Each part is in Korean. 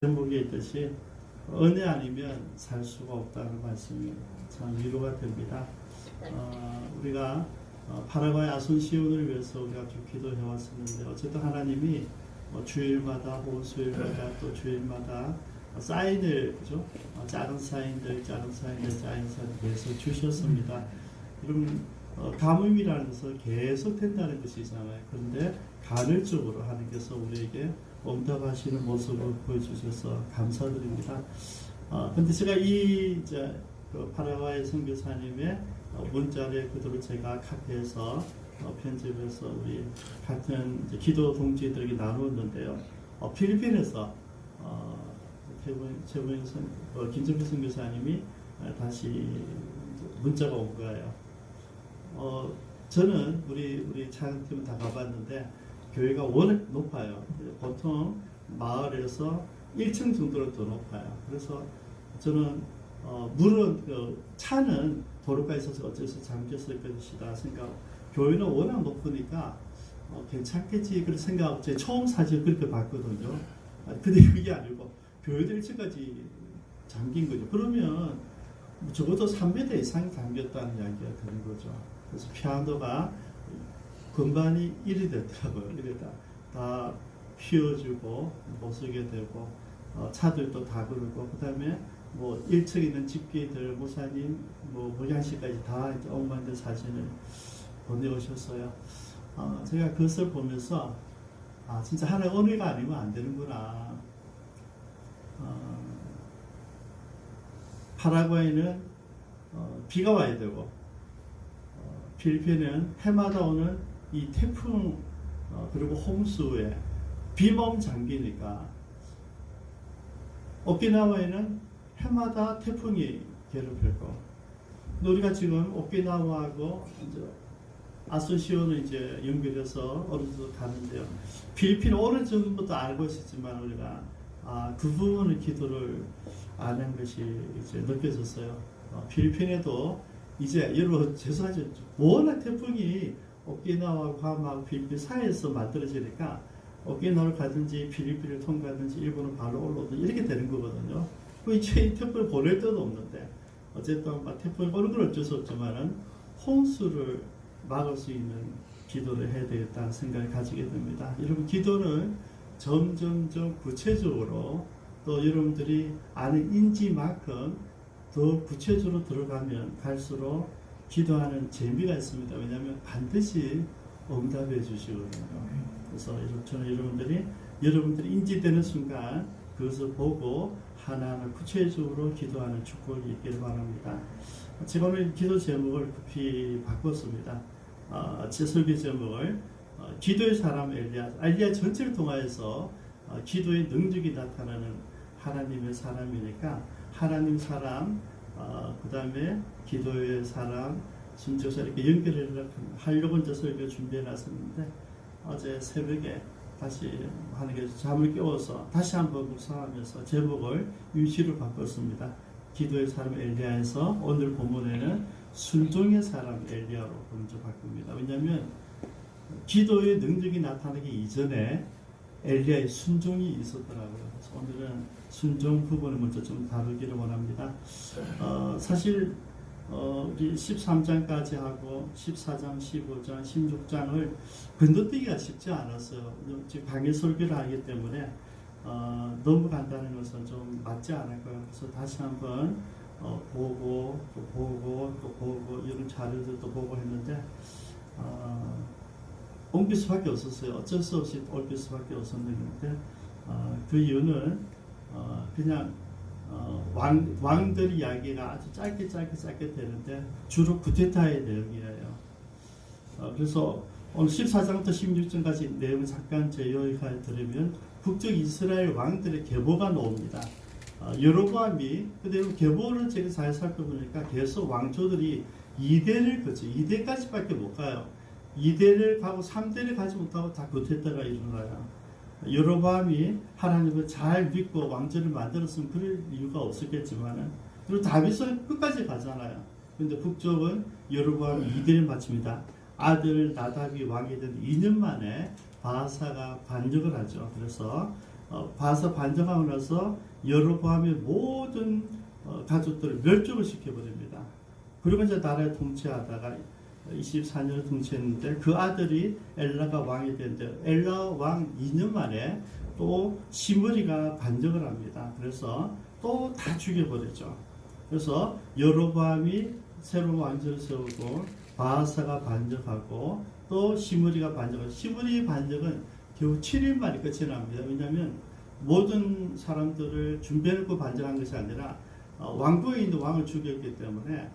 제목에 있듯이 은혜 아니면 살 수가 없다는 말씀이 참 위로가 됩니다. 우리가 파라과이 아손시온을 위해서 우리가 좀 기도해 왔었는데 어쨌든 하나님이 주일마다 혹은 수요일마다 또 주일마다 사인을 그죠? 작은 사인들 계속 주셨습니다. 여러분 가뭄이라는 것은 계속 된다는 것이잖아요. 그런데 간헐적으로 하나님께서 우리에게 응답하시는 모습을 보여주셔서 감사드립니다. 근데 제가 그 파라과이 선교사님의 문자를 그대로 제가 카페에서 편집해서 우리 같은 기도 동지들에게 나누었는데요. 필리핀에서 김정필 선교사님이 다시 문자가 온 거예요. 저는 우리 찬양팀은 다 가봤는데 교회가 워낙 높아요. 보통 마을에서 1층 정도로 더 높아요. 그래서 저는 물은 차는 도로가에 있어서 어째서 잠겼을 것이다 생각. 교회는 워낙 높으니까 괜찮겠지 그런 생각. 제 처음 사실 그렇게 봤거든요. 근데 그게 아니고 교회도 1층까지 잠긴 거죠. 그러면 적어도 3m 이상 잠겼다는 이야기가 되는 거죠. 그래서 피아노가 건반이 이리 됐더라고요. 이래다 다 휘어지고 못 쓰게 되고 차들도 다 그러고 그 다음에 1층에 있는 집기들 목사님 모양식까지 다 엉망된 사진을 보내오셨어요. 제가 그것을 보면서 진짜 하나의 은혜가 아니면 안 되는구나. 파라과이는 비가 와야 되고 필리핀은 해마다 오는 이 태풍 그리고 홍수에 비몸 잠기니까 오키나와에는 해마다 태풍이 괴롭히고 우리가 지금 오키나와하고 아소시온을 이제 연결해서 어느 정도 가는데요. 필리핀 오는 정도부터 알고 있었지만 우리가 그 부분의 기도를 안 한 것이 이제 느껴졌어요. 필리핀에도 이제 여러분 죄송하죠. 워낙 태풍이 오키나와 괌하고 필리핀 사이에서 만들어지니까 오키나와를 가든지 필리핀을 통과하든지 일본을 바로 올라오든지 이렇게 되는 거거든요. 이제 태풍을 보낼 데도 없는데 어쨌든 태풍이 오는 건 어쩔 수 없지만은 홍수를 막을 수 있는 기도를 해야 되겠다는 생각을 가지게 됩니다. 여러분 기도는 점점점 구체적으로 또 여러분들이 아는 인지만큼 더 구체적으로 들어가면 갈수록 기도하는 재미가 있습니다. 왜냐하면 반드시 응답해 주시거든요. 그래서 저는 여러분들이 인지되는 순간 그것을 보고 하나하나 구체적으로 기도하는 축복이 있기를 바랍니다. 제가 오늘 기도 제목을 급히 바꿨습니다. 제 설교 제목을 기도의 사람 엘리야 전체를 통하여서 기도의 능력이 나타나는 하나님의 사람이니까 하나님 사람 그 다음에 기도의 사람 순조사 이렇게 연결하려고 이제 설교 준비해 놨었는데 어제 새벽에 다시 하나님께서 잠을 깨워서 다시 한번 묵상하면서 제목을 유시로 바꿨습니다. 기도의 사람 엘리야에서 오늘 본문에는 순종의 사람 엘리야로 먼저 바꿉니다. 왜냐하면 기도의 능력이 나타나기 이전에 엘리야의 순종이 있었더라고요. 그래서 오늘은 순종 부분을 먼저 좀 다루기를 원합니다. 사실 우리 13장까지 하고 14장, 15장, 16장을 건너뛰기가 쉽지 않았어요. 지금 강의 설교를 하기 때문에 너무 간단한 것은 좀 맞지 않을 거예요. 그래서 다시 한번 보고 또 보고 또 보고 이런 자료들도 보고 했는데 옮길 수밖에 없었어요. 어쩔 수 없이 옮길 수밖에 없었는데 그 이유는 그냥 왕들 이야기가 아주 짧게 되는데 주로 구테타의 내용이에요. 그래서 오늘 14장부터 16장까지 내용을 잠깐 제요하게 들으면 북쪽 이스라엘 왕들의 계보가 나옵니다. 여로보암이 그대로 계보를 제가 잘 살펴보니까 계속 왕조들이 2대를 거쳐 2대까지밖에 못 가요. 2대를 가고 3대를 가지 못하고 다 구테타가 일어나요. 여로보암이 하나님을 잘 믿고 왕조를 만들었으면 그럴 이유가 없었겠지만은 그리고 다윗은 끝까지 가잖아요. 그런데 북쪽은 여로보암이 2대를 마칩니다. 아들 나답이 왕이 된 2년 만에 바하사가 반역을 하죠. 그래서 바사 반정하고 나서 여로보암의 모든 가족들을 멸족을 시켜버립니다. 그리고 이제 나라를 통치하다가 24년을 통치했는데 그 아들이 엘라가 왕이 됐는데 엘라 왕 2년 만에 또 시므리가 반정을 합니다. 그래서 또 다 죽여버리죠. 그래서 여로보암이 새로운 왕조를 세우고 바하사가 반정하고 또 시므리가 반정하고 시므리 반정은 겨우 7일 만에 끝이 납니다. 왜냐하면 모든 사람들을 준비해놓고 반정한 것이 아니라 왕궁에 있는 왕을 죽였기 때문에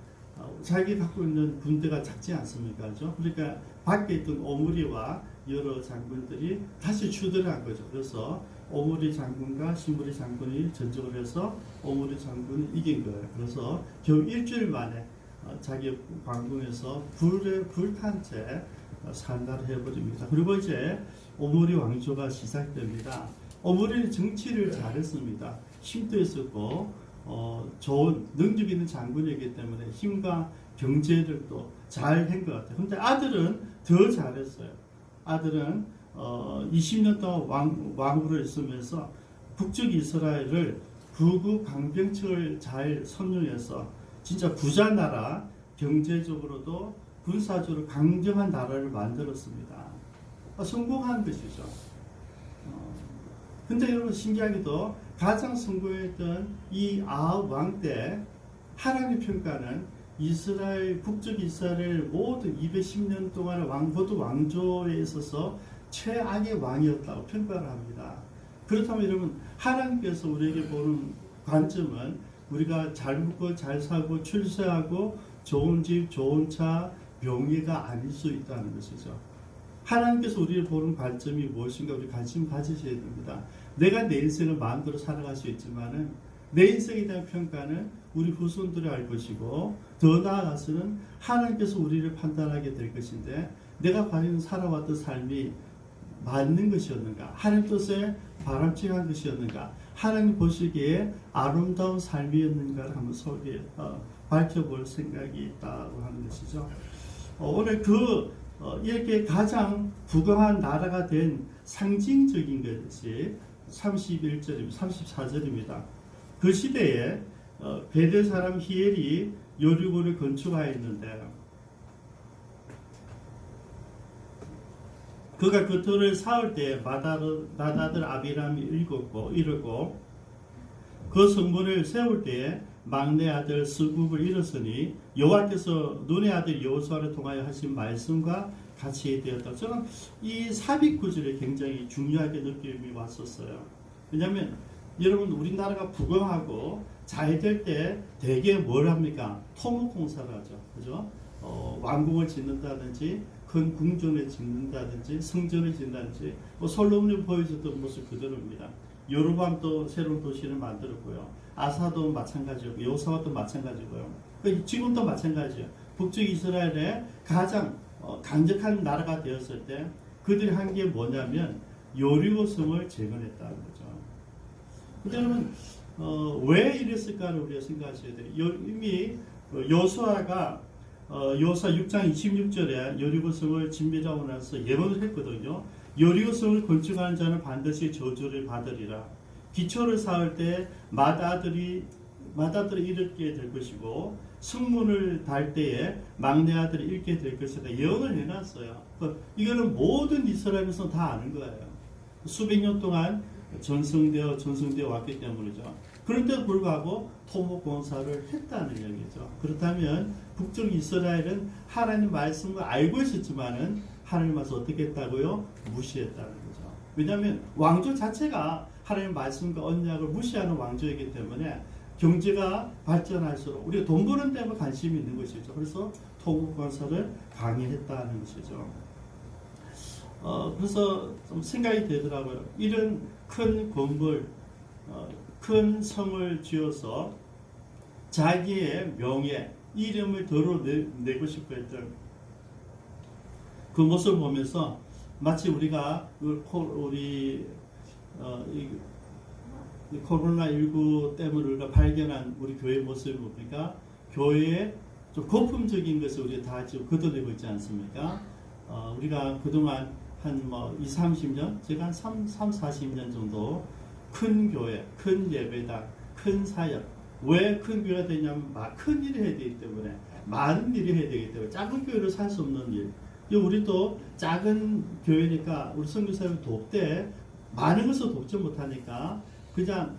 자기 갖고 있는 군대가 작지 않습니까? 그렇죠? 그러니까 밖에 있던 오므리와 여러 장군들이 다시 추돌한 거죠. 그래서 오므리 장군과 시므리 장군이 전적을 해서 오므리 장군이 이긴 거예요. 그래서 겨우 일주일 만에 자기 왕궁에서 불탄 채 산다를 해버립니다. 그리고 이제 오므리 왕조가 시작됩니다. 오므리는 정치를 잘했습니다. 힘도 있었고 좋은 능력 있는 장군이기 때문에 힘과 경제를 또 잘 한 것 같아요. 근데 아들은 더 잘했어요. 아들은 20년 동안 왕으로 있으면서 북쪽 이스라엘을 부구 강병책을 잘 선용해서 진짜 부자 나라, 경제적으로도 군사적으로 강경한 나라를 만들었습니다. 성공한 것이죠. 근데 여러분 신기하게도 가장 성공했던 이 아합 왕 때 하나님 평가는 이스라엘 북쪽 이스라엘 모든 210년 동안의 모두 왕조에 있어서 최악의 왕이었다고 평가를 합니다. 그렇다면 여러분 하나님께서 우리에게 보는 관점은 우리가 잘 먹고 잘 살고 출세하고 좋은 집 좋은 차 명예가 아닐 수 있다는 것이죠. 하나님께서 우리를 보는 관점이 무엇인가 우리 관심 가지셔야 됩니다. 내가 내 인생을 마음대로 살아갈 수 있지만은 내 인생에 대한 평가는 우리 후손들이 알 것이고 더 나아가서는 하나님께서 우리를 판단하게 될 것인데 내가 과연 살아왔던 삶이 맞는 것이었는가? 하나님 뜻에 바람직한 것이었는가? 하나님 보시기에 아름다운 삶이었는가를 한번 밝혀볼 생각이 있다고 하는 것이죠. 오늘 이렇게 가장 부강한 나라가 된 상징적인 것이 31절입니다. 34절입니다. 그 시대에 베델 사람 히엘이 여리고를 건축하였는데 그가 그 터를 쌓을 때 나다들 아비람이 이르고 그 성문을 세울 때에 막내 아들 스굽을 잃었으니 여호와께서 눈의 아들 여호수아를 통하여 하신 말씀과 같이 되었다. 저는 이 삽입 구절이 굉장히 중요하게 느낌이 왔었어요. 왜냐하면 여러분 우리나라가 부강하고 잘 될 때 대개 뭘 합니까? 토목공사를 하죠. 그죠? 왕궁을 짓는다든지 큰 궁전을 짓는다든지 성전을 짓는다든지 솔로몬이 보여줬던 모습 그대로입니다. 여로보암도 새로운 도시를 만들었고요. 아사도 마찬가지고 여호사밧도 마찬가지고요. 지금도 마찬가지예요. 북쪽 이스라엘의 가장 강력한 나라가 되었을 때 그들이 한 게 뭐냐면 여리고 성을 재건했다는 거죠. 근데 여러분 왜 이랬을까를 우리가 생각하셔야 돼요. 이미 여호수아가 여호수아 6장 26절에 여리고 성을 진멸하고 나서 예언을 했거든요. 여리고 성을 건축하는 자는 반드시 저주를 받으리라. 기초를 쌓을 때 맏아들이 잃게 될 것이고 성문을 달 때에 막내 아들이 잃게 될 것이다. 예언을 해놨어요. 이거는 모든 이스라엘에서 다 아는 거예요. 수백 년 동안 전승되어 왔기 때문이죠. 그런데도 불구하고 토목공사를 했다는 얘기죠. 그렇다면 북쪽 이스라엘은 하나님 말씀을 알고 있었지만은 하나님 말씀 어떻게 했다고요? 무시했다는 거죠. 왜냐하면 왕조 자체가 하나님 말씀과 언약을 무시하는 왕조이기 때문에 경제가 발전할수록 우리가 돈 버는 데만 관심이 있는 것이죠. 그래서 토목공사를 강행했다는 것이죠. 그래서 좀 생각이 되더라고요. 이런 큰 건물, 큰 성을 지어서 자기의 명예, 이름을 드러내고 싶어 했던 그 모습을 보면서 마치 우리가 코로나19 때문에 우리가 발견한 우리 교회 모습을 보니까 교회의 좀 거품적인 것을 우리가 다 지금 걷어내고 있지 않습니까? 우리가 그동안 한 20, 30년, 제가 한 40년 정도 큰 교회, 큰 예배당, 큰 사역. 왜 큰 교회가 되냐면 큰 일을 해야 되기 때문에, 많은 일을 해야 되기 때문에 작은 교회로 살 수 없는 일. 우리도 작은 교회니까 우리 선교사님 돕되 많은 것을 돕지 못하니까 그냥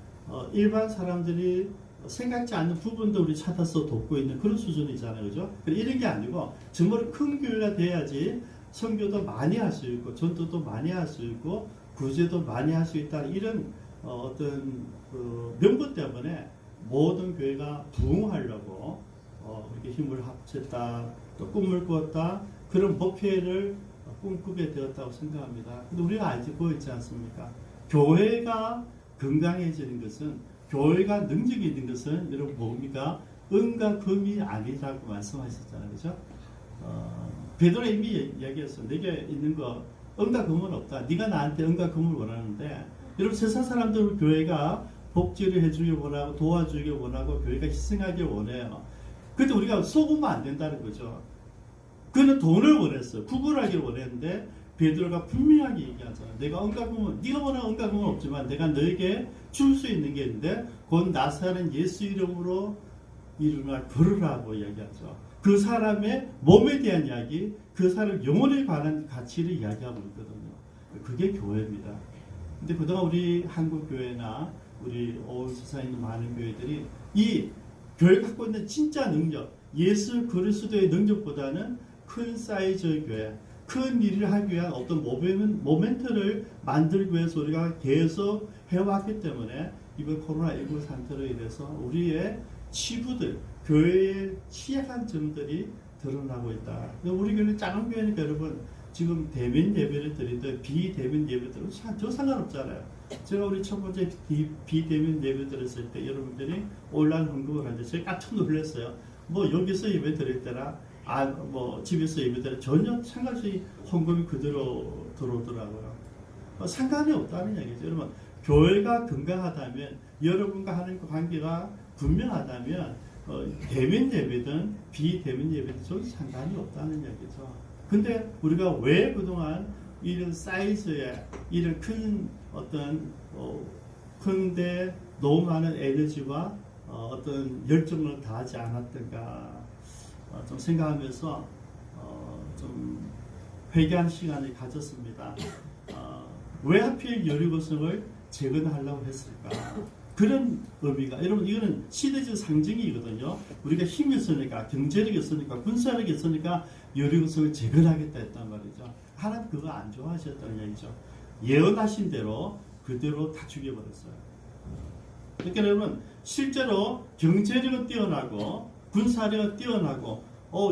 일반 사람들이 생각지 않는 부분도 우리 찾아서 돕고 있는 그런 수준이잖아요. 그죠? 이런 게 아니고 정말 큰 교회가 돼야지 선교도 많이 할 수 있고 전도도 많이 할 수 있고 구제도 많이 할 수 있다는 이런 어떤 그 명분 때문에 모든 교회가 부흥하려고 이렇게 힘을 합쳤다, 또 꿈을 꾸었다, 그런 목표를 꿈꾸게 되었다고 생각합니다. 근데 우리가 알고 있지 않습니까? 교회가 건강해지는 것은, 교회가 능력이 있는 것은 여러분 뭡니까? 은과 금이 아니라고 말씀하셨잖아요. 그죠? 베드로 이미 얘기했어. 내게 있는 거 은과 금은 없다. 네가 나한테 은과 금을 원하는데, 여러분 세상 사람들은 교회가 복지를 해주길 원하고 도와주길 원하고 교회가 희생하길 원해요. 근데 우리가 속으면 안 된다는 거죠. 그는 돈을 원했어요. 구걸하길 원했는데 베드로가 분명하게 얘기하잖아요. 내가 은과 금은, 네가 원하는 은과 금은 없지만 내가 너에게 줄 수 있는 게 있는데 곧 나사렛 예수 이름으로 일어나 걸으라고 이야기하죠. 그 사람의 몸에 대한 이야기, 그 사람 영혼에 관한 가치를 이야기하고 있거든요. 그게 교회입니다. 근데 그동안 우리 한국 교회나 우리 온 세상에 있는 많은 교회들이 이 교회가 갖고 있는 진짜 능력, 예수 그리스도의 능력보다는 큰 사이즈의 교회, 큰 일을 하기 위한 어떤 모멘트를 만들기 위해서 우리가 계속 해왔기 때문에 이번 코로나19 상태로 인해서 우리의 치부들, 교회의 취약한 점들이 드러나고 있다. 우리 교회는 작은 교회니까 여러분 지금 대면 예배를 드리든 비대면 예배 드리든 저 상관없잖아요. 제가 우리 첫 번째 비대면 예배 드렸을 때 여러분들이 온라인 헌금을 하는데 제가 깜짝 놀랐어요. 뭐 여기서 예배 드릴 때나 뭐 집에서 예배 드릴 때 전혀 상관없이 헌금이 그대로 들어오더라고요. 상관이 없다는 얘기죠. 여러분 교회가 건강하다면, 여러분과 하는 관계가 분명하다면 대면 예배든 비대면 예배든 전혀 상관이 없다는 얘기죠. 근데 우리가 왜 그동안 이런 사이즈의 이런 큰 어떤 큰데 너무 많은 에너지와 어떤 열정을 다하지 않았던가 좀 생각하면서 좀 회개한 시간을 가졌습니다. 왜 하필 여리고성을 재건하려고 했을까? 그런 의미가, 여러분 이거는 시대적 상징이거든요. 우리가 힘이 있으니까, 경제력이 있으니까, 군사력이 있으니까 여리고성을 재건하겠다 했단 말이죠. 하나님 그거 안 좋아하셨다는 얘기죠. 예언하신 대로 그대로 다 죽여버렸어요. 그러니까 여러분 실제로 경제력은 뛰어나고 군사력은 뛰어나고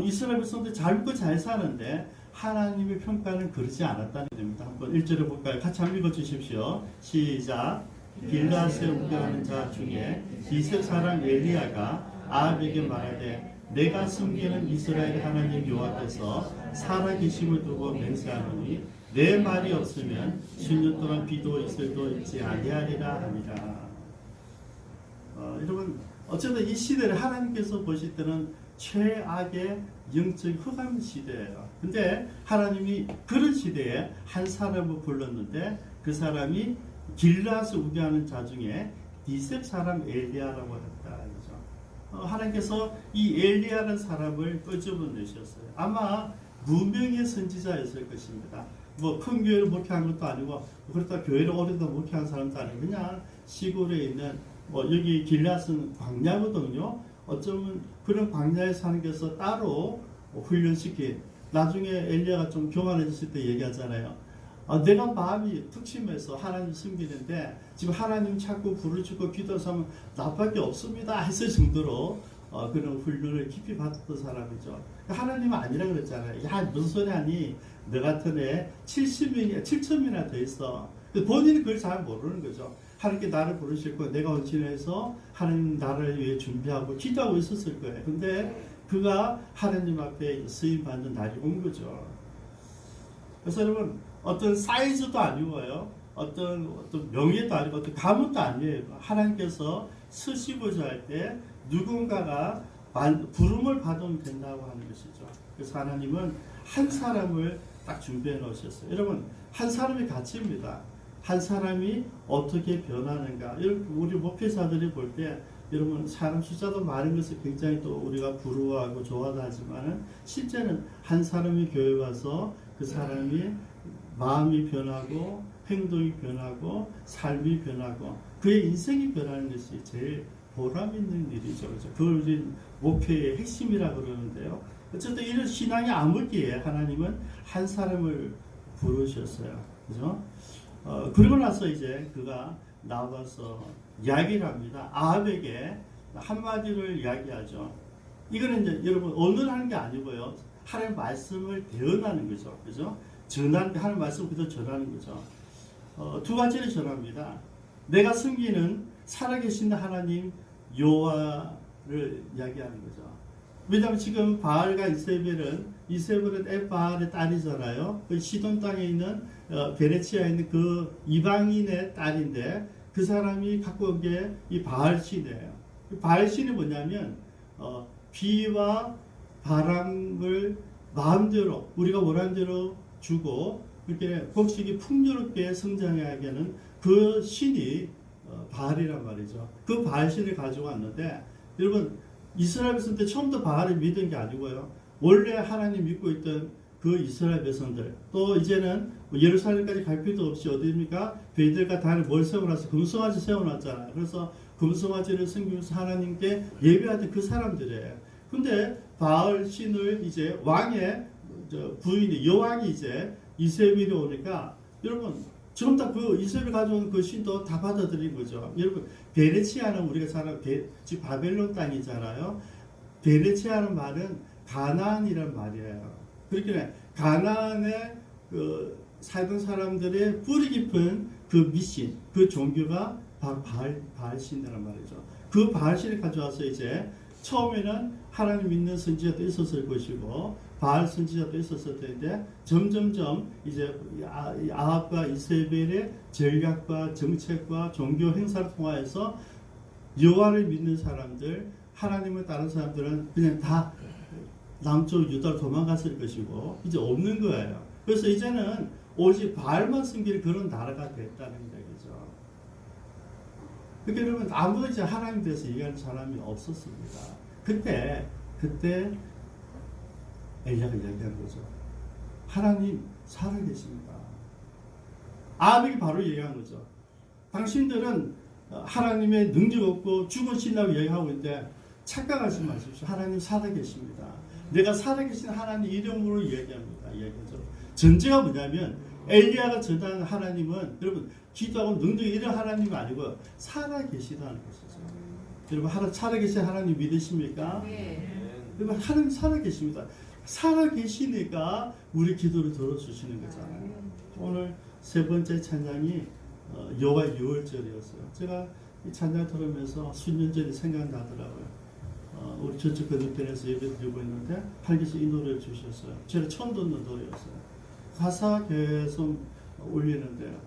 이스라엘 백성들 잘 먹고 잘 사는데 하나님의 평가는 그러지 않았다는 겁니다. 한번 1절을 볼까요? 같이 한번 읽어주십시오. 시작. 길라앗에 옮겨가는 자 중에 이색 사람 엘리야가 아합에게 말하되 내가 섬기는 이스라엘 하나님 여호와께서 살아계심을 두고 맹세하노니 내 말이 없으면 10년 동안 비도 이슬도 있지 아니하리라 하니라. 여러분 어쨌든 이 시대를 하나님께서 보실 때는 최악의 영적 흑암 시대예요. 근데 하나님이 그런 시대에 한 사람을 불렀는데 그 사람이 길라앗을 우겨하는 자 중에 디셉 사람 엘리야라고 했다. 하나님께서 이 엘리야라는 사람을 끄집어내셨어요. 아마 무명의 선지자였을 것입니다. 뭐 큰 교회를 목회한 것도 아니고 그렇다 교회를 오래도 목회한 사람도 아니고 그냥 시골에 있는 여기 길라앗은 광야거든요. 어쩌면 그런 광야에서 하나님께서 따로 훈련시킨, 나중에 엘리야가 좀 교만해졌을 때 얘기하잖아요. 내가 마음이 특심해서 하나님 숨기는데 지금 하나님 찾고 불을 찾고 기도해서 하면 나밖에 없습니다 했을 정도로 그런 훈련을 깊이 받았던 사람이죠. 하나님은 아니라 그랬잖아요. 야 무슨 소리 하니? 너 같은 애 7,000명이나 더 있어. 본인은 그걸 잘 모르는 거죠. 하나님께 나를 부르실 거예요. 내가 헌신해서 하나님 나를 위해 준비하고 기도하고 있었을 거예요. 근데 그가 하나님 앞에 쓰임 받는 날이 온 거죠. 그래서 여러분 어떤 사이즈도 아니고요. 어떤 명예도 아니고 어떤 가문도 아니에요. 하나님께서 쓰시고자 할 때 누군가가 부름을 받으면 된다고 하는 것이죠. 그래서 하나님은 한 사람을 딱 준비해 놓으셨어요. 여러분 한 사람의 가치입니다. 한 사람이 어떻게 변하는가. 우리 목회자들이 볼 때 여러분 사람 숫자도 많은 것을 굉장히 또 우리가 부러워하고 좋아도 하지만은 실제는 한 사람이 교회 와서 그 사람이 마음이 변하고 행동이 변하고 삶이 변하고 그의 인생이 변하는 것이 제일 보람 있는 일이죠. 그렇죠? 그걸 우리 목회의 핵심이라고 그러는데요. 어쨌든 이런 신앙이 아물기에 하나님은 한 사람을 부르셨어요. 그죠? 그러고 나서 이제 그가 나와서 이야기를 합니다. 아합에게 한마디를 이야기하죠. 이거는 이제 여러분 언어라는 게 아니고요. 하나님의 말씀을 대언하는 거죠. 그죠? 하나님의 말씀을 그대로 전하는 거죠. 두 가지를 전합니다. 내가 섬기는 살아계신 하나님 여호와를 이야기하는 거죠. 왜냐하면 지금 바알과 이세벨은 에바알의 딸이잖아요. 그 시돈 땅에 있는 베네치아에 있는 그 이방인의 딸인데 그 사람이 갖고 온 게 이 바알신이에요. 바알신이 뭐냐면 비와 바람을 마음대로 우리가 원하는 대로 주고 이렇게 곡식이 풍요롭게 성장하게 하는 그 신이 바알이란 말이죠. 그 바알신을 가지고 왔는데 여러분 이스라엘 백성들 처음부터 바알을 믿은 게 아니고요. 원래 하나님 믿고 있던 그 이스라엘 백성들 또 이제는 예루살렘까지 갈 필요도 없이 어디입니까? 베들과 단을 뭘 세워놨어? 금송아지 세워놨잖아요. 그래서 금송아지를 섬기면서 하나님께 예배하던 그 사람들이에요. 근데 바알 신을 이제 왕의 부인이 여왕이 이제 이세벨이 오니까 여러분 지금 다 그 이세벨 가져온 그 신도 다 받아들인 거죠. 여러분 베네치아는 우리가 잘 아는 지금 바벨론 땅이잖아요. 베네치아는 말은 가나안이란 말이에요. 그렇게 가나안에 그 살던 사람들의 뿌리 깊은 그 미신, 그 종교가 바로 바알신이란 말이죠. 그 바알신을 가져와서 이제 처음에는 하나님 믿는 선지자도 있었을 것이고 바알 선지자도 있었을 텐데 점점점 이제 아합과 이세벨의 전략과 정책과 종교 행사를 통하여서 여호와를 믿는 사람들, 하나님을 따르는 사람들은 그냥 다 남쪽 유다로 도망갔을 것이고 이제 없는 거예요. 그래서 이제는 오직 바알만 섬길 그런 나라가 됐다는 얘기죠. 그러니까 여러분 아무도 이제 하나님에 대해서 얘기하는 사람이 없었습니다. 그때 엘리야가 이야기한 거죠. 하나님 살아계십니다. 아합에게 바로 얘기한 거죠. 당신들은 하나님의 능력 없고 죽은 신이라고 얘기하고 있는데 착각하지 마십시오. 하나님 살아계십니다. 내가 살아계신 하나님 이름으로 이야기합니다. 이야기하죠. 전제가 뭐냐면 엘리야가 전하는 하나님은 여러분 기도하고 능력이 이런 하나님이 아니고 살아계시다는 것이죠. 여러분 살아계신 하나님 믿으십니까? 네. 여러분 하나님 살아계십니다. 살아계시니까 우리 기도를 들어주시는 거잖아요. 오늘 세 번째 찬양이 여호와 유월절이었어요. 제가 이 찬양 들으면서 수년 전에 생각나더라고요. 우리 저쪽 건너편에서 예배 드리고 있는데 하나님께서 이 노래를 주셨어요. 제가 처음 듣는 노래였어요. 가사 계속 올리는데요.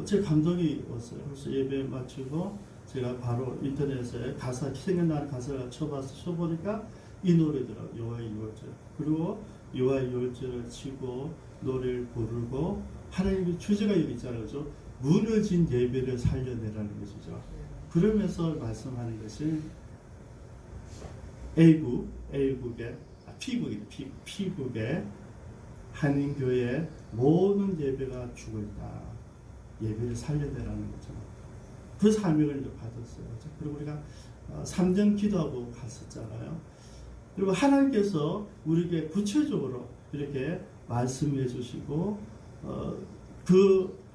제 감동이 왔어요. 그래서 예배 마치고 제가 바로 인터넷에 생각나는 가사를 쳐보니까 이 노래더라고요. 여호와의 유월절. 그리고 여호와의 유월절을 치고 노래를 부르고 하나님의 주제가 여기 있잖아요. 그렇죠? 무너진 예배를 살려내라는 것이죠. 그러면서 말씀하는 것이 피국의 한인교회 모든 예배가 죽어 있다. 예배를 살려내라는 거죠. 그 사명을 받았어요. 그리고 우리가 3년 기도하고 갔었잖아요. 그리고 하나님께서 우리에게 구체적으로 이렇게 말씀해 주시고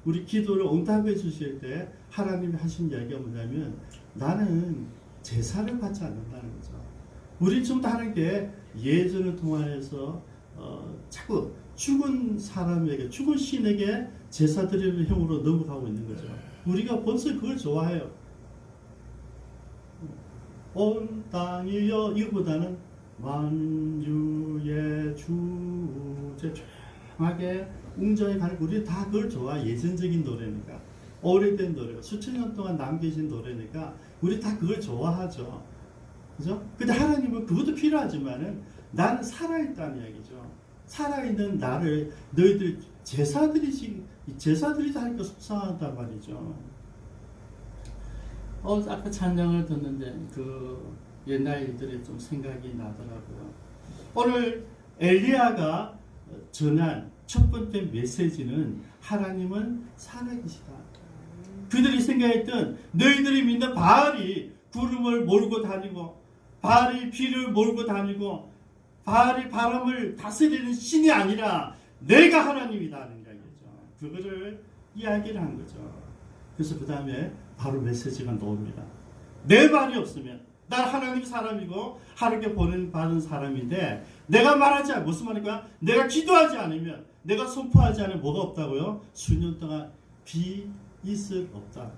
우리 기도를 응답해 주실 때 하나님이 하신 이야기가 뭐냐면 나는 제사를 받지 않는다는 거죠. 우리 좀 더 하나님께 예전을 통하여서 자꾸 죽은 사람에게 죽은 신에게 제사 드리는 형으로 넘어가고 있는 거죠. 우리가 벌써 그걸 좋아해요. 온 땅이여 이거보다는 만유의 주제 조용하게 웅장히 가는 우리 다 그걸 좋아. 예전적인 노래니까 오래된 노래가 수천 년 동안 남겨진 노래니까 우리 다 그걸 좋아하죠. 그죠? 근데 하나님은 그것도 필요하지만은 나는 살아있다는 이야기죠. 살아있는 나를 너희들 제사 드리지 이 제사들이 다 하니까 속상하단 말이죠. 아까 찬양을 듣는데 그 옛날 일들이 좀 생각이 나더라고요. 오늘 엘리야가 전한 첫 번째 메시지는 하나님은 살아계시다. 그들이 생각했던 너희들이 믿는 바알이 구름을 몰고 다니고 바알이 비를 몰고 다니고 바알이 바람을 다스리는 신이 아니라 내가 하나님이다 하는 이야기죠. 그거를 이야기를 한 거죠. 그래서 그 다음에 바로 메시지가 나옵니다. 내 말이 없으면 난 하나님 사람이고 하나님께 받은 사람인데 내가 말하지 않으면 무슨 말일까요? 내가 기도하지 않으면 내가 선포하지 않으면 뭐가 없다고요? 수년 동안 비 있을 없다.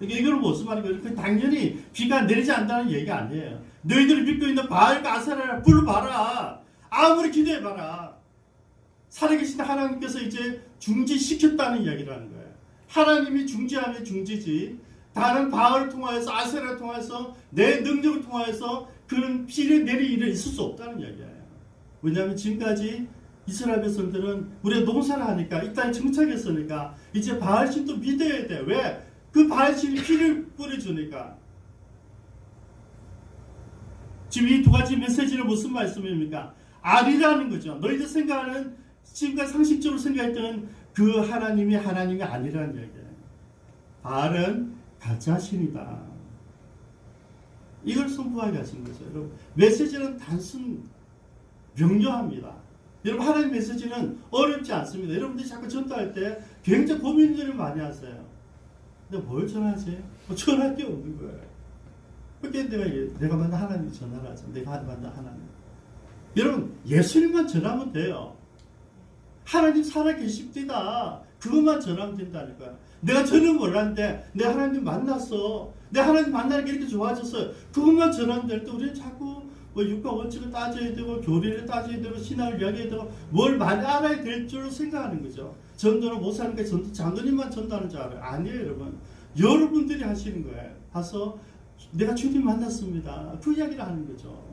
이거는 무슨 말인가요? 당연히 비가 내리지 않는다는 얘기가 아니에요. 너희들이 믿고 있는 바알과 아세라를 불러봐라. 아무리 기도해봐라. 살아계신 하나님께서 이제 중지시켰다는 이야기라는 거예요. 하나님이 중지하면 중지지. 다른 바알을 통하여서 아세라를 통해서 내 능력을 통하여서 그런 비를 내릴 일은 있을 수 없다는 이야기예요. 왜냐하면 지금까지 이스라엘 백성들은 우리가 농사를 하니까 이 땅에 정착했으니까 이제 바알신도 믿어야 돼. 왜? 그 바알신이 피를 뿌려주니까. 지금 이 두 가지 메시지는 무슨 말씀입니까? 아니라는 거죠. 너희들 생각하는 지금까지 상식적으로 생각했던 그 하나님이 아니라는 이야기예요. 바알은 가짜신이다. 이걸 선포하게 하신 거죠. 여러분, 메시지는 단순 명료합니다. 여러분, 하나님 메시지는 어렵지 않습니다. 여러분들이 자꾸 전도할 때 굉장히 고민들을 많이 하세요. 근데 뭘 전하지? 전할 게 없는 거예요. 그렇게 내가 만난 하나님 전하라 하죠. 내가 만난 하나님. 여러분, 예수님만 전하면 돼요. 하나님 살아계십니다. 그것만 전하면 된다니까요. 내가 전혀 몰랐는데 내 하나님 만났어. 내 하나님 만나는 게 이렇게 좋아졌어요. 그것만 전하면 될 때 우리는 자꾸 육과 원칙을 따져야 되고 교리를 따져야 되고 신학을 이야기해야 되고 뭘 많이 알아야 될 줄 생각하는 거죠. 전도는 못 사는 게 전도 장로님만 전도하는 줄 알아요. 아니에요, 여러분. 여러분들이 하시는 거예요. 가서 내가 주님 만났습니다. 그 이야기를 하는 거죠.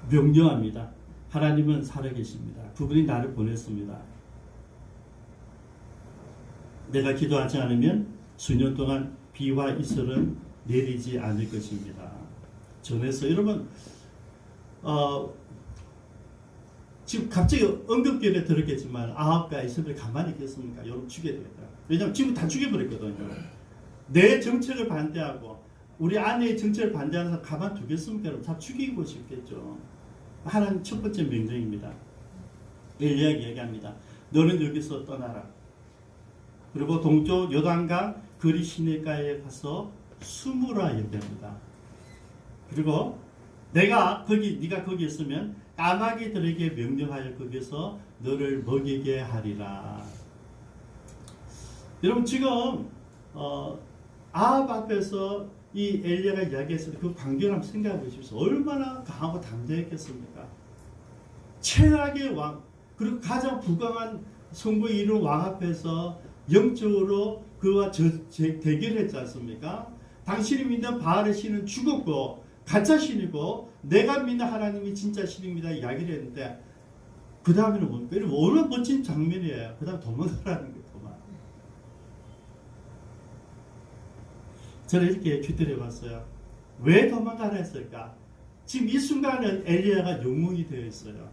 명료합니다. 하나님은 살아계십니다. 그분이 나를 보냈습니다. 내가 기도하지 않으면 수년 동안 비와 이슬은 내리지 않을 것입니다. 전해서 여러분 지금 갑자기 응급기에 들었겠지만 아합과 이스라엘 가만히 있겠습니까? 여러분 죽여야 되겠다. 왜냐하면 지금 다 죽여버렸거든요. 내 정책을 반대하고 우리 아내의 정책을 반대하는 사람 가만 두겠습니까? 여러분 다 죽이고 싶겠죠. 하나님 첫 번째 명령입니다. 엘리야가 이야기합니다. 너는 여기서 떠나라. 그리고 동쪽 요단강 그리 시내가에 가서 숨으라 얘기합니다. 그리고 네가 거기 있으면 까마귀들에게 명령하여 거기서 너를 먹이게 하리라. 여러분 지금 아합 앞에서 이 엘리야가 이야기했을 때 그 광경을 한번 생각해 보십시오. 얼마나 강하고 담대했겠습니까? 최악의 왕, 그리고 가장 부강한 성부에 이룬 왕 앞에서 영적으로 그와 대결했지 않습니까? 당신이 믿는 바알의 신은 죽었고 가짜 신이고 내가 믿는 하나님이 진짜 신입니다 이야기를 했는데 그 다음에는 뭡니까? 얼마나 멋진 장면이에요. 그 다음 도망가라는 거예요. 저는 이렇게 귀들여 봤어요. 왜 도망가라 했을까? 지금 이 순간은 엘리야가 영웅이 되어 있어요.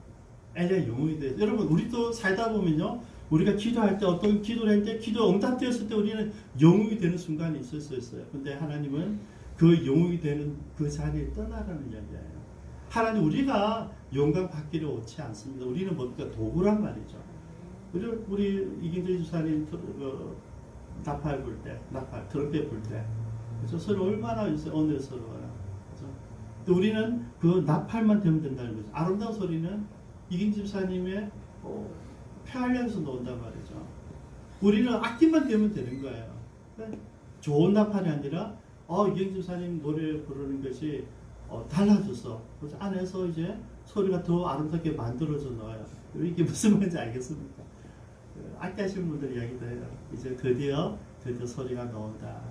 엘리야 영웅이 되어 있어요. 여러분 우리도 살다 보면요. 우리가 기도할 때 어떤 기도를 할 때 기도 응답되었을 때 우리는 영웅이 되는 순간이 있을 수 있어요. 근데 하나님은 그 영웅이 되는 그 자리에 떠나라는 이야기예요. 하나님 우리가 영광 받기를 원치 않습니다. 우리는 뭡니까? 도구란 말이죠. 우리 이긴재 집사님 나팔 불 때, 트럼펫 불 때 그래서 서로 얼마나 은혜스러워요. 그래서 우리는 그 나팔만 되면 된다는 거죠. 아름다운 소리는 이긴 집사님의 폐활량에서 나온단 말이죠. 우리는 악기만 되면 되는 거예요. 좋은 나팔이 아니라 이긴 집사님 노래 부르는 것이 달라져서 그래서 안에서 이제 소리가 더 아름답게 만들어져 나와요. 이게 무슨 말인지 알겠습니까? 악기 하시는 분들 이야기도 해요. 이제 드디어 소리가 나온다.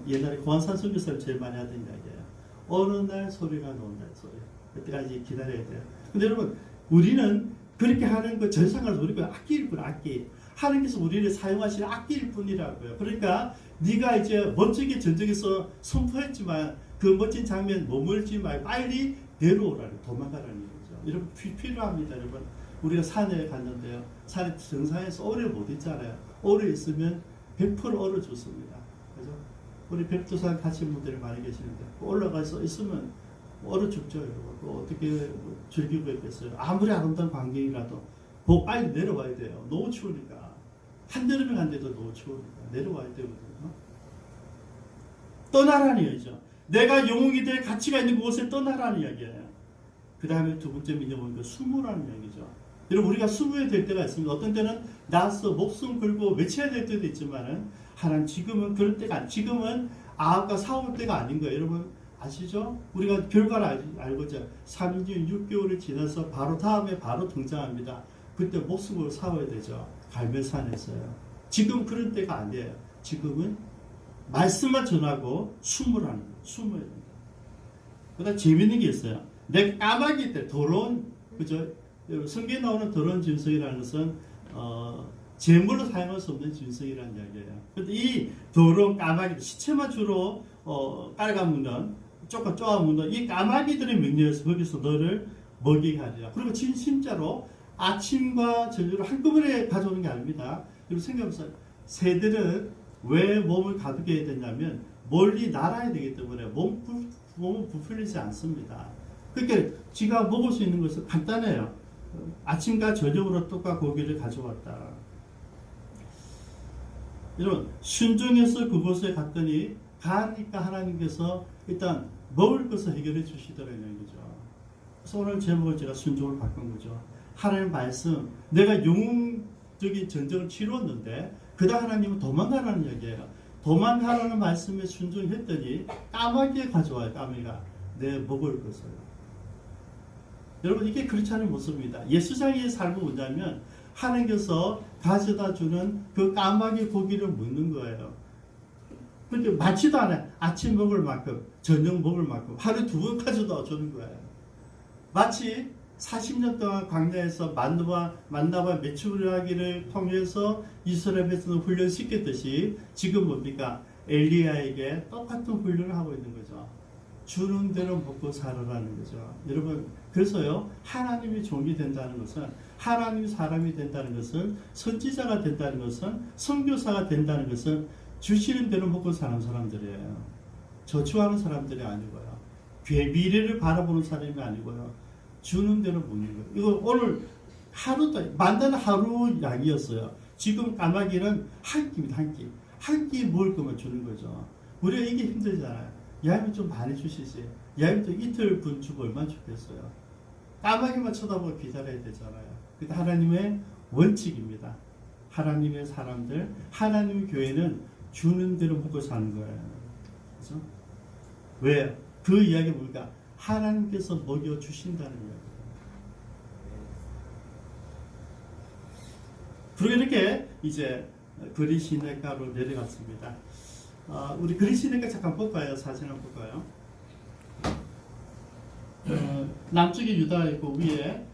옛날에 고한산 선교사를 제일 많이 하던 이야기예요. 어느 날 소리가 나온다는 소리. 그때까지 기다려야 돼요. 근데 여러분, 우리는 그렇게 하는 거 전상가서 우리가 악기일 뿐, 악기. 하나님께서 우리를 사용하시는 악기일 뿐이라고요. 그러니까 네가 이제 멋지게 전쟁에서 선포했지만 그 멋진 장면 머물지 말고 빨리 내려오라는, 도망가라는 거죠. 여러분, 필요합니다. 여러분, 우리가 산에 갔는데요. 산에 정상에서 오래 못 있잖아요. 오래 있으면 100% 얼어 죽습니다. 그죠? 우리 백두산 가신 분들이 많이 계시는데 올라가서 있으면 얼어 죽죠. 여러분. 어떻게 즐기고 있겠어요? 아무리 아름다운 광경이라도 보고 빨리 내려와야 돼요. 너무 추우니까. 한여름에 간데도 너무 추우니까 내려와야 되거든요. 떠나라는 얘기죠. 내가 영웅이 될 가치가 있는 곳에 떠나라는 이야기예요. 그 다음에 두 번째 믿어보는 거 수무라는 이야기죠. 여러분, 우리가 수무해야 될 때가 있습니다. 어떤 때는 나서 목숨 걸고 외쳐야 될 때도 있지만은 하나님, 지금은 그런 때가, 지금은 아합과 싸울 때가 아닌 거예요. 여러분 아시죠? 우리가 결과를 알고죠. 3년 6개월이 지나서 바로 다음에 바로 등장합니다. 그때 목숨을 싸워야 되죠. 갈멜산에서요. 지금 그런 때가 아니에요. 지금은 말씀만 전하고 숨으라는 거예요. 숨어야 됩니다. 그다음 재밌는 게 있어요. 내 까마귀 때 더러운, 그죠? 성경에 나오는 더러운 짐승이라는 것은 제물로 사용할 수 없는 짐승이라는 이야기예요. 그런데 이 더러운 까마귀, 시체만 주로 깔아먹는, 쪼까 쪼아먹는 이 까마귀들의 명령에서 거기서 너를 먹이게 하리라. 그리고 진짜로 아침과 저녁을 한꺼번에 가져오는 게 아닙니다. 그리고 생각해보세요. 새들은 왜 몸을 가두게 해야 되냐면 멀리 날아야 되기 때문에 몸은 부풀리지 않습니다. 그러니까 지가 먹을 수 있는 것은 간단해요. 아침과 저녁으로 떡과 고기를 가져왔다. 여러분, 순종해서 그곳에 갔더니 가니까 하나님께서 일단 먹을 것을 해결해 주시더라는 얘기죠. 그래서 오늘 제목을 제가 순종을 바꾼 거죠. 하나님 말씀, 내가 영웅적인 전쟁을 치루었는데 그다음 하나님은 도망가라는 얘기예요. 도망가라는 말씀에 순종했더니 까마귀에 가져와요. 까마귀가 내 먹을 것을. 여러분, 이게 그렇지 않은 모습입니다. 예수장의 삶은 뭐냐면 하나님께서 가져다 주는 그 까마귀 고기를 먹는 거예요. 그렇게 많지도 않아요. 아침 먹을 만큼, 저녁 먹을 만큼 하루에 2번 가져다 주는 거예요. 마치 40년 동안 광야에서 만나와 메추라기를 통해서 이스라엘 백성을 훈련시켰듯이 지금 뭡니까? 엘리야에게 똑같은 훈련을 하고 있는 거죠. 주는 대로 먹고 살아라는 거죠. 여러분, 그래서요, 하나님이 종이 된다는 것은, 하나님이 사람이 된다는 것은, 선지자가 된다는 것은, 선교사가 된다는 것은 주시는 대로 먹고 사는 사람들이에요. 저축하는 사람들이 아니고요. 미래를 바라보는 사람이 아니고요. 주는 대로 먹는 거예요. 이거 오늘 만나는 하루 양이었어요. 지금 까마귀는 한 끼입니다. 한 끼. 한 끼 먹을 것만 주는 거죠. 우리가 이게 힘들잖아요. 야임이 좀 많이 주시지. 야임도 이틀 분 주고 얼마나 좋겠어요. 까마귀만 쳐다보고 기다려야 되잖아요. 그게 하나님의 원칙입니다. 하나님의 사람들, 하나님의 교회는 주는 대로 먹고 사는 거예요. 그렇죠? 왜? 그 이야기가 뭘까? 하나님께서 먹여주신다는 이야기예요. 그리고 이렇게 이제 그리시네가로 내려갔습니다. 우리 그리시네가 잠깐 볼까요? 사진 한번 볼까요? 남쪽에 유다 있고 위에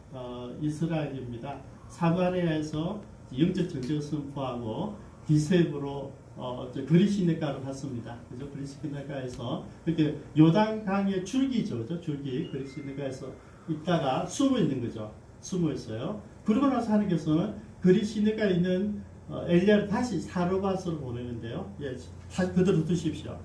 이스라엘입니다. 사마리아에서 영적 전쟁을 선포하고 디셉으로 그리시네가로 갔습니다. 그죠? 그리시네가에서 이렇게 요단강의 줄기죠, 그죠? 줄기 그리시네가에서 있다가 숨어 있는 거죠. 숨어 있어요. 그러고 나서 하나님께서는 그리시네가에 있는 엘리야를 다시 사르밧으로 보내는데요. 예, 다시 그대로 두십시오.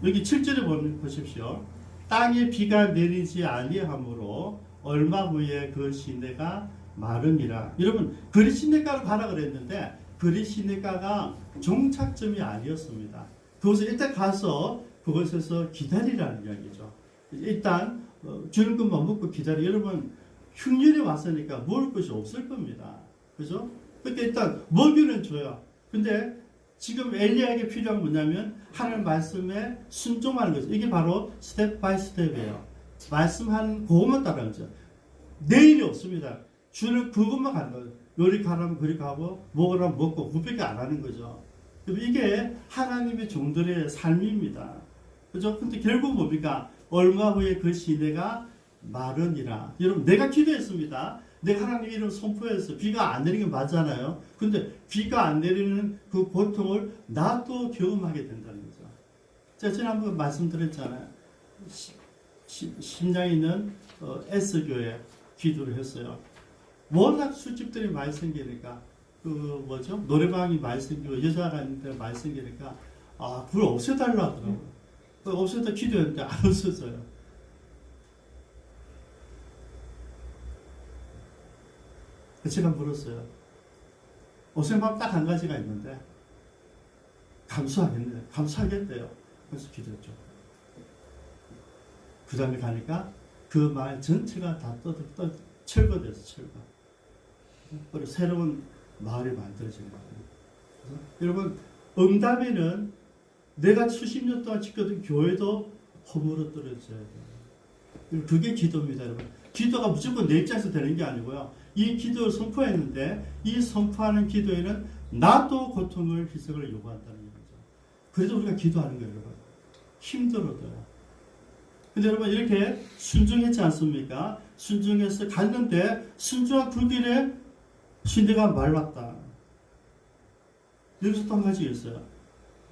여기 7절에 보십시오. 땅에 비가 내리지 아니하므로 얼마 후에 그 시내가 마름이라. 여러분, 그리시네가로 가라 그랬는데 그리시네가가 종착점이 아니었습니다. 그곳에 일단 가서 그곳에서 기다리라는 이야기죠. 일단 주는 것만 먹고 기다려. 여러분, 흉년이 왔으니까 먹을 것이 없을 겁니다. 그죠? 그러니까 일단 먹이는 줘요. 근데 지금 엘리야에게 필요한 뭐냐면 하나님 말씀에 순종하는 거죠. 이게 바로 스텝 바이 스텝이에요. 말씀하는 그것만 따라가는 거죠. 내일이 없습니다. 주는 그것만 가는 거예요. 요리 가라면 그리 가고 먹으라면 먹고 그밖에 안 하는 거죠. 이게 하나님의 종들의 삶입니다. 그죠? 근데 결국 뭡니까? 얼마 후에 그 시내가 마르니라. 여러분, 내가 기도했습니다. 내가 하나님 이름 선포해서 비가 안 내리는 게 맞잖아요. 근데 비가 안 내리는 그 고통을 나도 경험하게 된다는 거죠. 제가 지난번에 말씀드렸잖아요. 심장에 있는 S교회 기도를 했어요. 워낙 술집들이 많이 생기니까 노래방이 많이 생기고 여자가 있는데 많이 생기니까 불 없애달라 하더라고요. 없애다 기도했는데 안 없어져요. 제가 물었어요. 없앤 방 딱 한 가지가 있는데 감수하겠대요. 그래서 기도했죠. 그 다음에 가니까 그 말 전체가 다 철거돼서 철거. 그리고 새로운 마을이 만들어지는 거예요. 그래서 여러분, 응답에는 내가 수십 년 동안 지켰던 교회도 허물어 떨어져야 돼요. 그게 기도입니다, 여러분. 기도가 무조건 내 입장에서 되는 게 아니고요. 이 기도를 선포했는데 이 선포하는 기도에는 나도 고통을 희생을 요구한다는 거죠. 그래서 우리가 기도하는 거예요, 여러분. 힘들어도요. 근데 여러분, 이렇게 순종했지 않습니까? 순종해서 갔는데 순종한 그 길에 시내가 말랐다. 여기서 또 한 가지 있어요.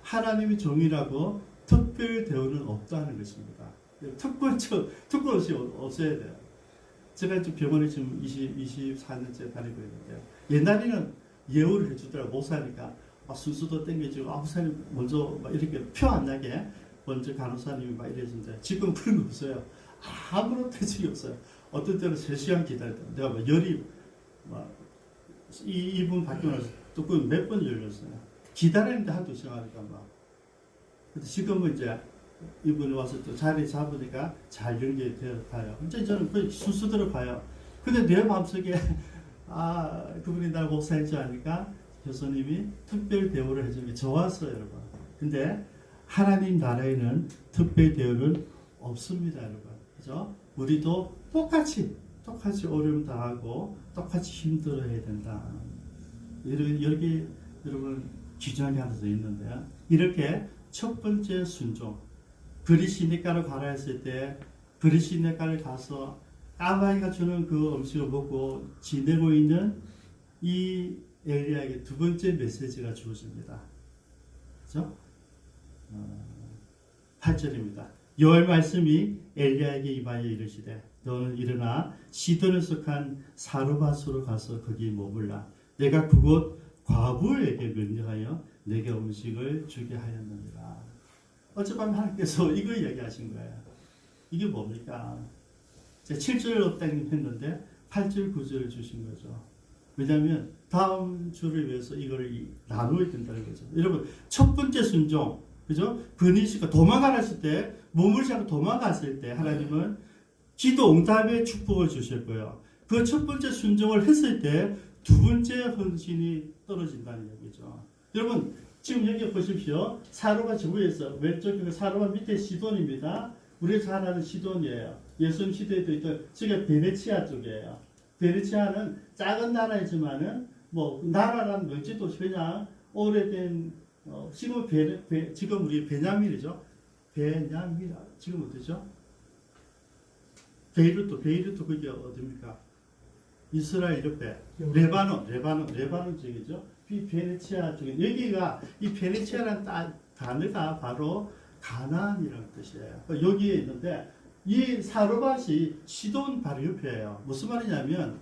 하나님의 종이라고 특별 대우는 없다는 것입니다. 특권 없이 없어야 돼요. 제가 지금 병원에 지금 24년째 다니고 있는데, 옛날에는 예우를 해주더라고. 목사니까 순수도 땡겨주고, 목사님 먼저 막 이렇게 표 안 나게 먼저 간호사님이 막 이래주는데, 지금 그런 거 없어요. 아무런 대책이 없어요. 어떤 때는 3시간 기다렸다. 내가 막 열이 이분 바뀌고 나서 또 그 몇 번 열렸어요. 기다리는데 한두 시간 하니까 막. 근데 지금은 이제 이분이 와서 또 자리 잡으니까 잘 연결이 되어 가요. 이제 저는 그 순수대로 가요. 근데 내 마음속에 그분이 날 목사인 줄 아니까 교수님이 특별 대우를 해주는 게 좋았어요, 여러분. 근데 하나님 나라에는 특별 대우는 없습니다, 여러분. 그죠? 우리도 똑같이 어려움 당하고 똑같이 힘들어야 된다. 여기 여러분 기준이 하나 더 있는데요. 이렇게 첫 번째 순종. 그리시네가를 가라 했을 때 그리시네가를 가서 까마귀가 주는 그 음식을 먹고 지내고 있는 이 엘리야에게 두 번째 메시지가 주어집니다. 그죠? 8절입니다. 여호와의 말씀이 엘리야에게 임하여 이르시되 너는 일어나 시돈에 속한 사르밧으로 가서 거기 머물라. 내가 그곳 과부에게 명령하여 내게 음식을 주게 하였느니라. 어젯밤 하나님께서 이거 얘기하신 거예요. 이게 뭡니까? 제가 7절 없다고 했는데 8절 9절을 주신 거죠. 왜냐하면 다음 주를 위해서 이걸 나누어야 된다는 거죠. 여러분, 첫 번째 순종, 그죠? 그니시가 도망가셨을 때, 머물지 않고 도망갔을 때 하나님은 기도 응답의 축복을 주실 거예요. 그 첫 번째 순종을 했을 때 두 번째 헌신이 떨어진다는 얘기죠. 여러분, 지금 여기 보십시오. 사르밧 지구에서 왼쪽에 사르밧 밑에 시돈입니다. 우리가 잘 아는 시돈이에요. 예수님 시대에도 있던 저게 베네치아 쪽이에요. 베네치아는 작은 나라이지만은 나라란 명지도 그냥 오래된 지금 지금 우리 베냐민이죠. 지금 어디죠? 베이루트 그게 어디입니까? 이스라엘 옆에 레바논 지역이죠. 이 베네치아 쪽에 여기가 이 베네치아라는 단어가 바로 가나안이라는 뜻이에요. 여기에 있는데 이 사르밧이 시돈 바로 옆이에요. 무슨 말이냐면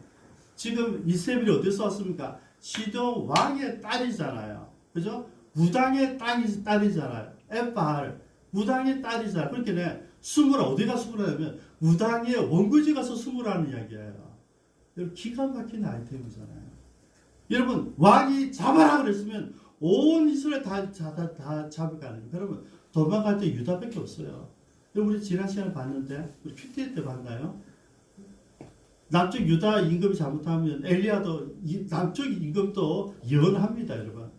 지금 이세벨이 어디서 왔습니까? 시돈 왕의 딸이잖아요. 그죠? 무당의 딸이잖아요. 에바알 무당의 딸이잖아요. 그렇게 숨으라 어디가 숨으라면 무당의 원구지 가서 숨으라는 이야기예요. 기가 막힌 아이템이잖아요. 여러분, 왕이 잡아라 그랬으면 온 이스라엘 다 잡을 거 아닙니까? 여러분, 도망갈 때 유다밖에 없어요. 우리 지난 시간에 봤는데, 우리 큐티 때 봤나요? 남쪽 유다 임금이 잘못하면 엘리야도 남쪽 임금도 예언합니다, 여러분.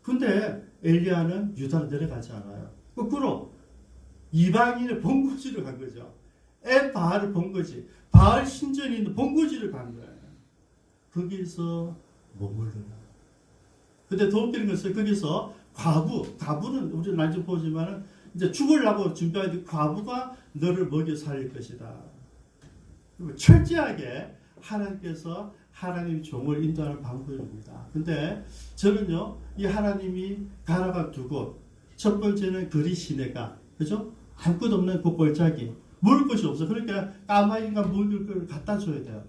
근데 엘리야는 유다로 내려가지 않아요. 거꾸로 이방인의 본거지로 간 거죠. 바알을 본거지. 바알 신전이 있는 본거지를 간 거예요. 거기서 머물러라. 근데 더 웃기는 것은 거기서 과부는 우리 나중에 보지만은 이제 죽으려고 준비하는 과부가 너를 먹여 살릴 것이다. 철저하게 하나님께서 하나님 종을 인도하는 방법입니다. 근데 저는요, 이 하나님이 가라가 두 곳. 첫 번째는 거리 시내가, 그죠? 아무것도 없는 그 골짜기. 먹을 것이 없어. 그러니까 까마귀가 먹을 걸 갖다 줘야 돼요.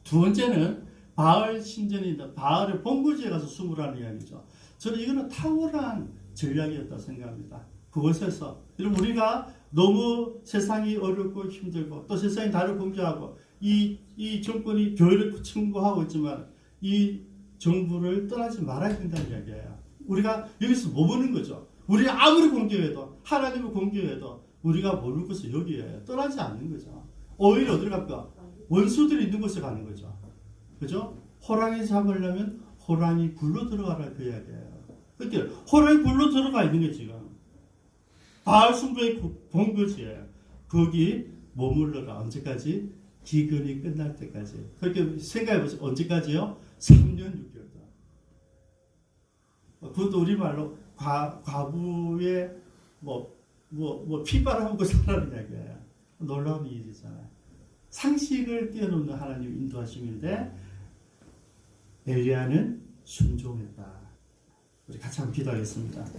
두 번째는 바알 신전이다. 바알의 본거지에 가서 숨으라는 이야기죠. 저는 이거는 탁월한 전략이었다 생각합니다. 그곳에서 여러분, 우리가 너무 세상이 어렵고 힘들고 또 세상이 나를 공격하고 이 정권이 교회를 충고하고 있지만 이 정부를 떠나지 말아야 된다는 이야기예요. 우리가 여기서 뭐 보는 거죠? 우리가 아무리 공격해도, 하나님을 공격해도 우리가 모를 것은 여기에 떠나지 않는 거죠. 오히려 어디로 갈까? 원수들이 있는 곳에 가는 거죠. 그죠? 호랑이 잡으려면 호랑이 굴로 들어가라 그 이야기예요. 그때 호랑이 굴로 들어가 있는 게 지금 바알 숭배의 본거지예요. 거기 머물러라. 언제까지? 기근이 끝날 때까지. 그렇게 생각해보세요. 언제까지요? 3년 6개월 동안. 그것도 우리말로 과부의 피바람 먹고 살라는 이야기예요. 놀라운 일이잖아요. 상식을 뛰어넘는 하나님 인도하심인데 엘리야는 순종했다. 우리 같이 한번 기도하겠습니다.